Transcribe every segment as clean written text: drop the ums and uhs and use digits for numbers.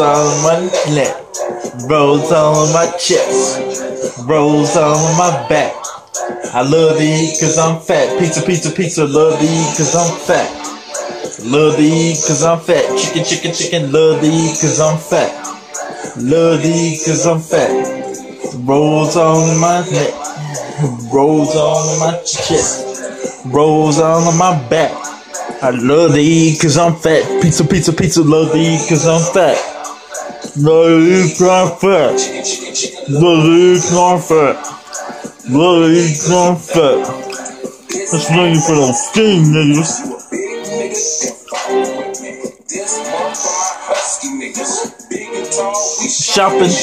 all on my neck, rolls all on my chest, rolls all on my back. I love to eat cause I'm fat. Pizza, pizza, pizza, love to eat cause I'm fat. Love to eat cause I'm fat. Chicken, chicken, chicken, love to eat cause I'm fat. Love to eat cause I'm fat. Rolls all on my neck, rolls all on my chest, rolls all on my back. I love to eat cause I'm fat. Pizza, pizza, pizza, love to eat cause I'm fat. Love to eat cause I'm fat. Love to eat cause I'm fat. Love to eat cause I'm fat. That's looking for those skinny niggas. Shopping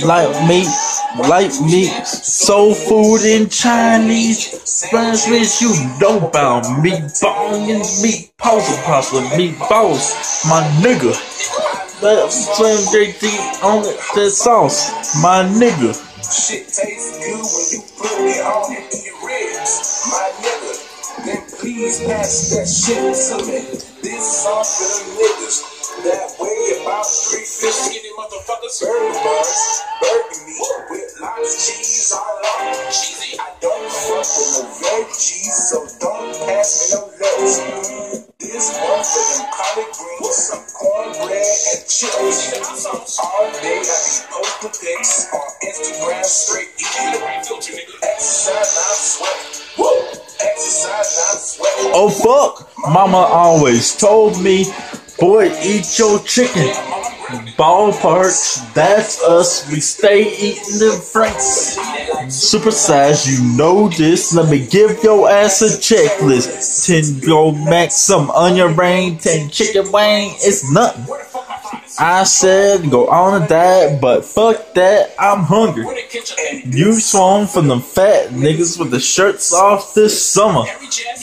like meat, soul food and Chinese. Spanish means you know about meatballs, meatballs, pasta, meatballs, my nigga. That Slim JD on it, that sauce, my nigga. Shit tastes good when you put it on it in your ribs, my nigga. Then please pass that shit to me. This sauce for them niggas that weigh about 350. Skinny motherfuckers, burger meat with lots of cheese all on it. Cheesy. I don't fuck with no veggies, so don't pass me no lettuce. This one for them collard greens, some cornbread and chips. All day I be posting pics on Instagram, straight eating. Exercise, I'm sweating. Woo! Exercise, I'm sweating. Oh fuck! Mama always told me, boy, eat your chicken. Ballparks, that's us. We stay eating them franks. Supersize, you know this. Let me give your ass a checklist. 10 Gold Max, some onion ring, 10 chicken wing. It's nothing. I said go on a diet, but fuck that, I'm hungry. You swung from them fat niggas with the shirts off this summer.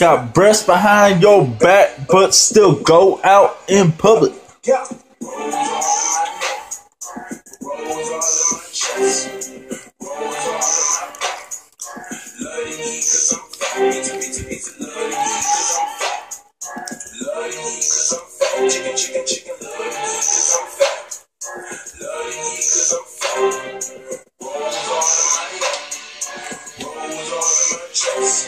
Got breasts behind your back, but still go out in public. Chicken, chicken, chicken, love to eat cause I'm fat. Love to eat cause I'm fat. Rolls all in my neck, rolls all in my chest.